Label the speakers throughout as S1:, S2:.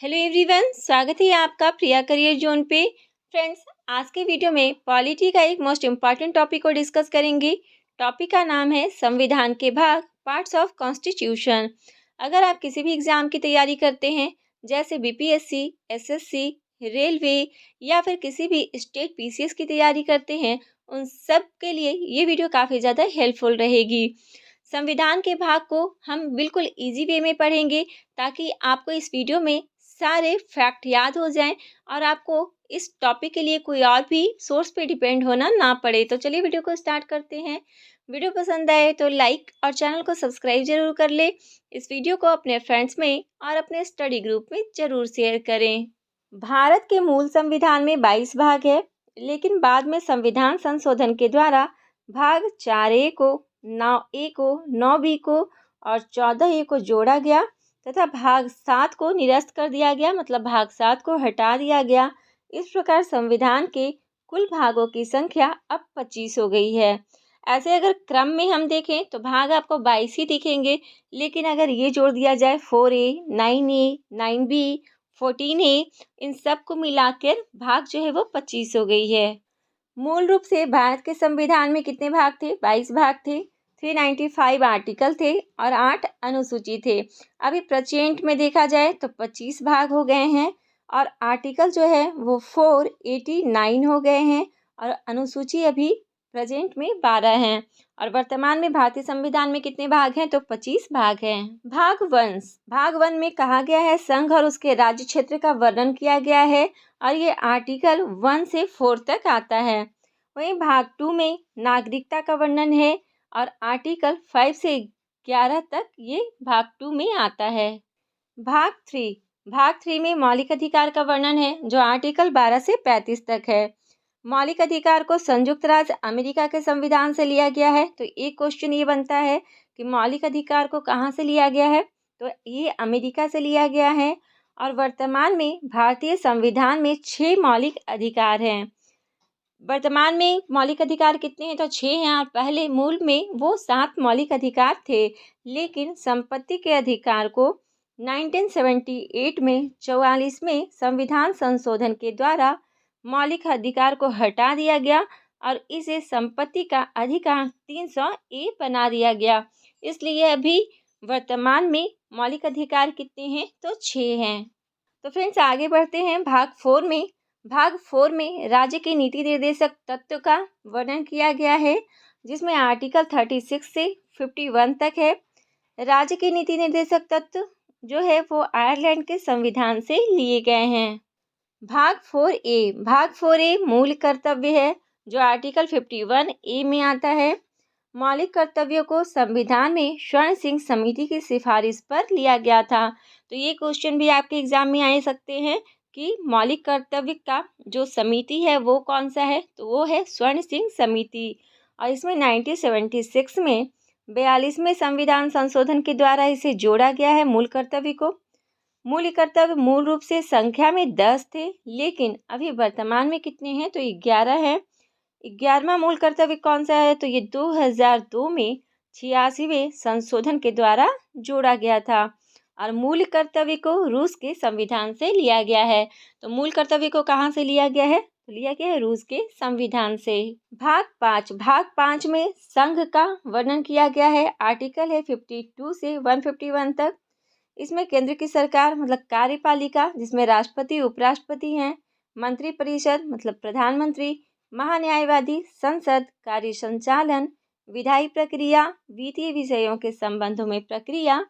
S1: Hello everyone, स्वागत है आपका प्रिया करियर जोन पे। फ्रेंड्स, आज के वीडियो में पॉलिटी का एक मोस्ट इम्पॉर्टेंट टॉपिक को डिस्कस करेंगे। टॉपिक का नाम है संविधान के भाग, पार्ट्स ऑफ कॉन्स्टिट्यूशन। अगर आप किसी भी एग्जाम की तैयारी करते हैं, जैसे बीपीएससी, एसएससी, रेलवे या फिर किसी भी स्टेट पीसीएस की तैयारी करते हैं, उन सब के लिए ये वीडियो काफ़ी ज़्यादा हेल्पफुल रहेगी। संविधान के भाग को हम बिल्कुल इजी वे में पढ़ेंगे, ताकि आपको इस वीडियो में सारे फैक्ट याद हो जाएं और आपको इस टॉपिक के लिए कोई और भी सोर्स पे डिपेंड होना ना पड़े। तो चलिए वीडियो को स्टार्ट करते हैं। वीडियो पसंद आए तो लाइक और चैनल को सब्सक्राइब जरूर कर ले। इस वीडियो को अपने फ्रेंड्स में और अपने स्टडी ग्रुप में जरूर शेयर करें। भारत के मूल संविधान में 22 भाग है, लेकिन बाद में संविधान संशोधन के द्वारा भाग 4A को, 9A को, 9B को और 14A को जोड़ा गया तथा भाग 7 को निरस्त कर दिया गया, मतलब भाग 7 को हटा दिया गया। इस प्रकार संविधान के कुल भागों की संख्या अब 25 हो गई है। ऐसे अगर क्रम में हम देखें तो भाग आपको 22 ही दिखेंगे, लेकिन अगर ये जोड़ दिया जाए 4A, 9A, 9B, 14A, इन सब को मिलाकर भाग जो है वो 25 हो गई है। मूल रूप से भारत के संविधान में कितने भाग थे? 22 भाग थे। 395 आर्टिकल थे और 8 अनुसूची थे। अभी प्रेजेंट में देखा जाए तो 25 भाग हो गए हैं और आर्टिकल जो है वो 489 हो गए हैं और अनुसूची अभी प्रेजेंट में 12 हैं। और वर्तमान में भारतीय संविधान में कितने भाग हैं? तो 25 भाग हैं। भाग वन में कहा गया है संघ और उसके राज्य क्षेत्र का वर्णन किया गया है और ये आर्टिकल 1 से 4 तक आता है। वहीं भाग 2 में नागरिकता का वर्णन है और आर्टिकल 5 से 11 तक ये भाग 2 में आता है। भाग 3 में मौलिक अधिकार का वर्णन है, जो आर्टिकल 12 से 35 तक है। मौलिक अधिकार को संयुक्त राज्य अमेरिका के संविधान से लिया गया है। तो एक क्वेश्चन ये बनता है कि मौलिक अधिकार को कहाँ से लिया गया है? तो ये अमेरिका से लिया गया है। और वर्तमान में भारतीय संविधान में 6 मौलिक अधिकार हैं। वर्तमान में मौलिक अधिकार कितने हैं? तो 6 हैं और पहले मूल में वो 7 मौलिक अधिकार थे। लेकिन संपत्ति के अधिकार को 1978 में 44वें संविधान संशोधन के द्वारा मौलिक अधिकार को हटा दिया गया और इसे संपत्ति का अधिकार 300A बना दिया गया। इसलिए अभी वर्तमान में मौलिक अधिकार कितने हैं? तो 6 हैं। तो फ्रेंड्स, आगे बढ़ते हैं भाग 4 में। भाग 4 में राज्य के नीति निर्देशक तत्व का वर्णन किया गया है, जिसमें आर्टिकल 36 से 51 तक है। राज्य के नीति निर्देशक तत्व जो है वो आयरलैंड के संविधान से लिए गए हैं। भाग 4A मूल कर्तव्य है, जो आर्टिकल 51A में आता है। मौलिक कर्तव्यों को संविधान में स्वर्ण सिंह समिति की सिफारिश पर लिया गया था। तो ये क्वेश्चन भी आपके एग्जाम में आ सकते हैं कि मौलिक कर्तव्य का जो समिति है वो कौन सा है? तो वो है स्वर्ण सिंह समिति। और इसमें 1976 में 42वें संविधान संशोधन के द्वारा इसे जोड़ा गया है मूल कर्तव्य को। मूल कर्तव्य मूल रूप से संख्या में 10 थे, लेकिन अभी वर्तमान में कितने हैं? तो 11 है। 11वां मूल कर्तव्य कौन सा है? तो ये 2002 में 86वें संशोधन के द्वारा जोड़ा गया था और मूल कर्तव्य को रूस के संविधान से लिया गया है। तो मूल कर्तव्य को कहाँ से लिया गया है? तो लिया गया है रूस के संविधान से। भाग 5 में संघ का वर्णन किया गया है। आर्टिकल है 52 से 151 तक। इसमें केंद्र की सरकार मतलब कार्यपालिका, जिसमें राष्ट्रपति, उपराष्ट्रपति हैं, मंत्रिपरिषद मतलब प्रधानमंत्री, महान्यायवादी, संसद, कार्य संचालन, विधायी प्रक्रिया, वित्तीय विषयों के संबंधों में प्रक्रिया,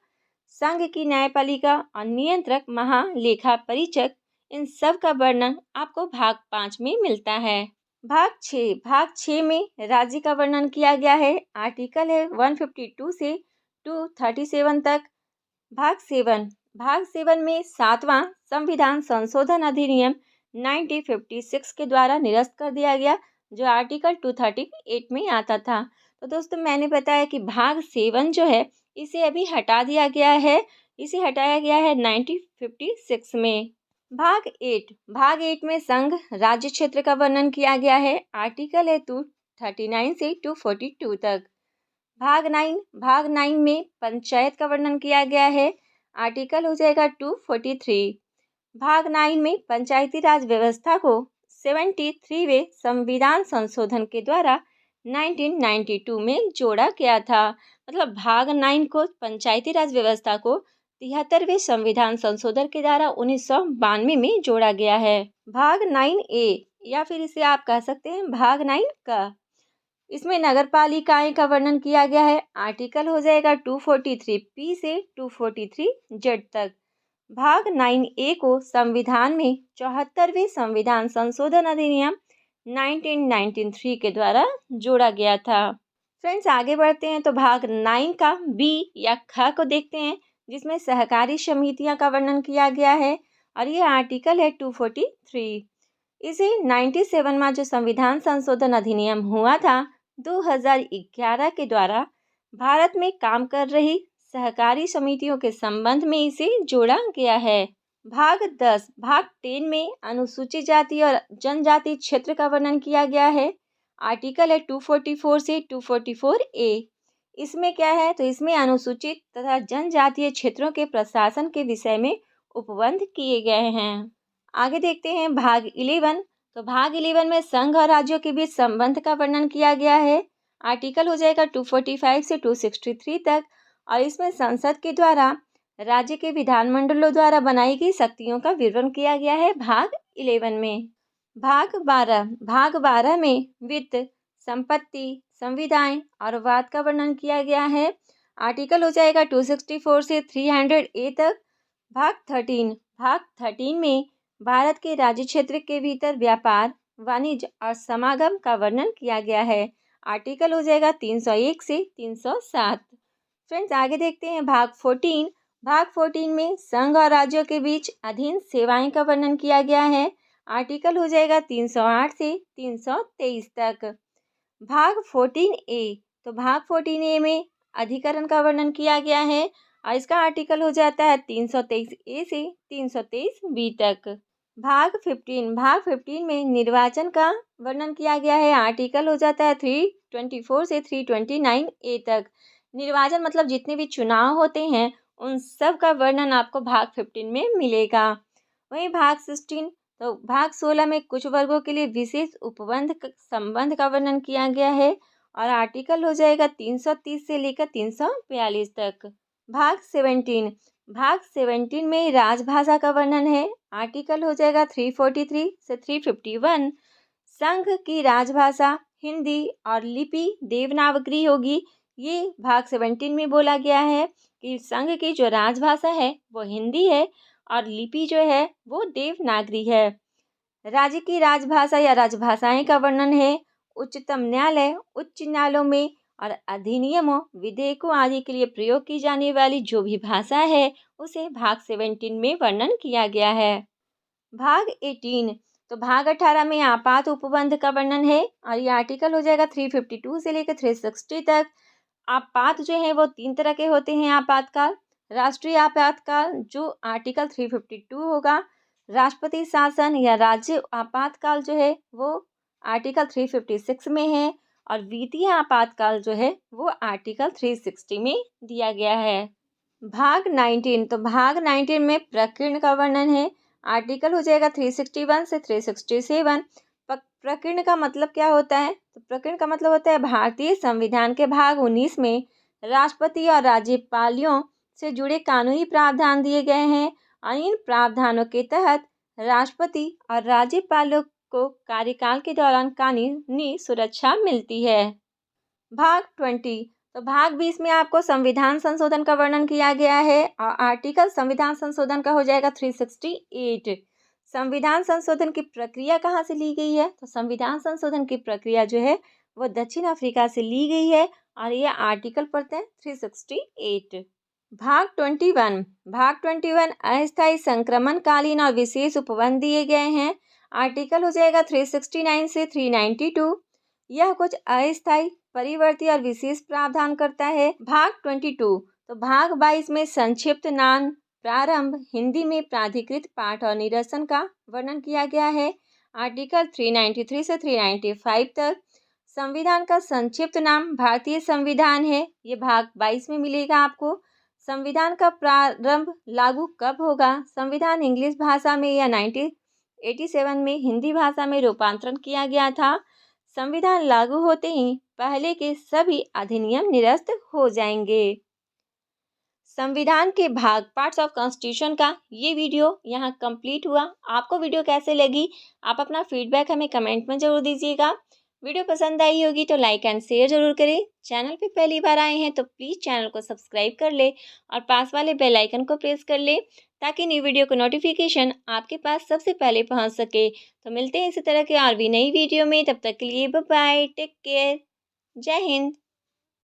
S1: संघ की न्यायपालिका और नियंत्रक, महालेखा परीक्षक, इन सब का वर्णन आपको भाग 5 में मिलता है। भाग 6 में राज्य का वर्णन किया गया है। आर्टिकल है 152 से 237 तक। भाग 7 में 7वां संविधान संशोधन अधिनियम 1956 के द्वारा निरस्त कर दिया गया, जो आर्टिकल 238 में आता था। तो दोस्तों, मैंने बताया कि भाग 7 जो है इसे अभी हटा दिया गया है। इसे हटाया गया है 1956 में। भाग 8 में संघ राज्य क्षेत्र का वर्णन किया गया है। आर्टिकल है 239 से 242 तक। भाग 9 में पंचायत का वर्णन किया गया है। आर्टिकल हो जाएगा 243। भाग 9 में पंचायती राज व्यवस्था को 73वें संविधान संशोधन के द्वारा 1992 में जोड़ा गया था। मतलब भाग 9 को पंचायती राज व्यवस्था को 73वें संविधान संशोधन के द्वारा 1992 में जोड़ा गया है। भाग 9A या फिर इसे आप कह सकते हैं भाग 9 का, इसमें नगर पालिकाएं का वर्णन किया गया है। आर्टिकल हो जाएगा 243P से 243Z तक। भाग 9A को संविधान में 74वें संविधान संशोधन अधिनियम 1993 के द्वारा जोड़ा गया था। फ्रेंड्स आगे बढ़ते हैं तो भाग 9 का B या ख को देखते हैं, जिसमें सहकारी समितियां का वर्णन किया गया है और ये आर्टिकल है 243। इसे 97 में जो संविधान संशोधन अधिनियम हुआ था 2011 के द्वारा भारत में काम कर रही सहकारी समितियों के संबंध में इसे जोड़ा गया है। भाग 10 भाग 10 में अनुसूचित जाति और जनजाति क्षेत्र का वर्णन किया गया है। आर्टिकल है 244 से 244A। इसमें क्या है तो इसमें अनुसूचित तथा जनजातीय क्षेत्रों के प्रशासन के विषय में उपबंध किए गए हैं। आगे देखते हैं भाग 11। तो भाग 11 में संघ और राज्यों के बीच संबंध का वर्णन किया गया है। आर्टिकल हो जाएगा 245 से 263 तक और इसमें संसद के द्वारा राज्य के विधानमंडलों द्वारा बनाई गई शक्तियों का विवरण किया गया है भाग 11 में। भाग 12 में वित्त, संपत्ति, संविदाएं और वाद का वर्णन किया गया है। आर्टिकल हो जाएगा 264 से 300A तक। भाग 13 में भारत के राज्य क्षेत्र के भीतर व्यापार, वाणिज्य और समागम का वर्णन किया गया है। आर्टिकल हो जाएगा 301 से 307। फ्रेंड्स आगे देखते हैं भाग 14। भाग 14 में संघ और राज्यों के बीच अधीन सेवाएं का वर्णन किया गया है। आर्टिकल हो जाएगा 308 से 323 तक। भाग 14A। तो भाग 14A में अधिकरण का वर्णन किया गया है और इसका आर्टिकल हो जाता है 323A से 323B तक। भाग 15 में निर्वाचन का वर्णन किया गया है। आर्टिकल हो जाता है 324 से 329A तक। निर्वाचन मतलब जितने भी चुनाव होते हैं उन सब का वर्णन आपको भाग 15 में मिलेगा। वहीं भाग 16 तो भाग 16 में कुछ वर्गों के लिए विशेष उपबंध संबंध का वर्णन किया गया है और आर्टिकल हो जाएगा 330 से लेकर 342 तक। भाग 17 में राजभाषा का वर्णन है। आर्टिकल हो जाएगा 343 से 351। संघ की राजभाषा हिंदी और लिपि देवनागरी होगी। ये भाग 17 में बोला गया है कि संघ की जो राजभाषा है वो हिंदी है और लिपि जो है वो देवनागरी है। राज्य की राजभाषा या राजभाषाएं का वर्णन है। उच्चतम न्यायालय, उच्च न्यायालयों में और अधिनियमों, विधेयकों आदि के लिए प्रयोग की जाने वाली जो भी भाषा है उसे भाग 17 में वर्णन किया गया है। भाग 18 तो भाग 18 में आपात उपबंध का वर्णन है और ये आर्टिकल हो जाएगा 352 से लेकर 360 तक। आपात जो है वो 3 तरह के होते हैं। आपातकाल, राष्ट्रीय आपातकाल जो आर्टिकल 352 होगा, राष्ट्रपति शासन या राज्य आपातकाल जो है वो आर्टिकल 356 में है और वित्तीय आपातकाल जो है वो आर्टिकल 360 में दिया गया है। भाग 19 तो भाग 19 में प्रकीर्ण का वर्णन है। आर्टिकल हो जाएगा 361 से 367। प्रकीर्ण का मतलब क्या होता है तो प्रकीर्ण का मतलब होता है भारतीय संविधान के भाग 19 में राष्ट्रपति और राज्यपालों से जुड़े कानूनी प्रावधान दिए गए हैं और इन प्रावधानों के तहत राष्ट्रपति और राज्यपालों को कार्यकाल के दौरान कानूनी सुरक्षा मिलती है। भाग 20 तो भाग 20 में आपको संविधान संशोधन का वर्णन किया गया है और आर्टिकल संविधान संशोधन का हो जाएगा 368। संविधान संशोधन की प्रक्रिया कहाँ से ली गई है तो संविधान संशोधन की प्रक्रिया जो है वो दक्षिण अफ्रीका से ली गई है और ये आर्टिकल पढ़ते हैं 368। भाग 21 अस्थायी संक्रमणकालीन और विशेष उपबंध दिए गए हैं। आर्टिकल हो जाएगा 369 से 392। यह कुछ अस्थायी, परिवर्ती और विशेष प्रावधान करता है। भाग 22 तो भाग 22 में संक्षिप्त नाम प्रारंभ, हिंदी में प्राधिकृत पाठ और निरसन का वर्णन किया गया है। आर्टिकल 393 से 395 तक। संविधान का संक्षिप्त नाम भारतीय संविधान है, ये भाग 22 में मिलेगा आपको। संविधान का प्रारंभ लागू कब होगा? संविधान इंग्लिश भाषा में या 1987 में हिंदी भाषा में रूपांतरण किया गया था। संविधान लागू होते ही पहले के सभी अधिनियम निरस्त हो जाएंगे। संविधान के भाग पार्ट्स ऑफ कॉन्स्टिट्यूशन का ये वीडियो यहाँ कंप्लीट हुआ। आपको वीडियो कैसे लगी? आप अपना फीडबैक हमें कमेंट में ज़रूर दीजिएगा। वीडियो पसंद आई होगी तो लाइक एंड शेयर ज़रूर करें। चैनल पे पहली बार आए हैं तो प्लीज़ चैनल को सब्सक्राइब कर ले और पास वाले बेल आइकन को प्रेस कर ले ताकि न्यू वीडियो का नोटिफिकेशन आपके पास सबसे पहले पहुँच सके। तो मिलते हैं इसी तरह के और भी नई वीडियो में। तब तक के लिए बाय बाय, टेक केयर, जय हिंद।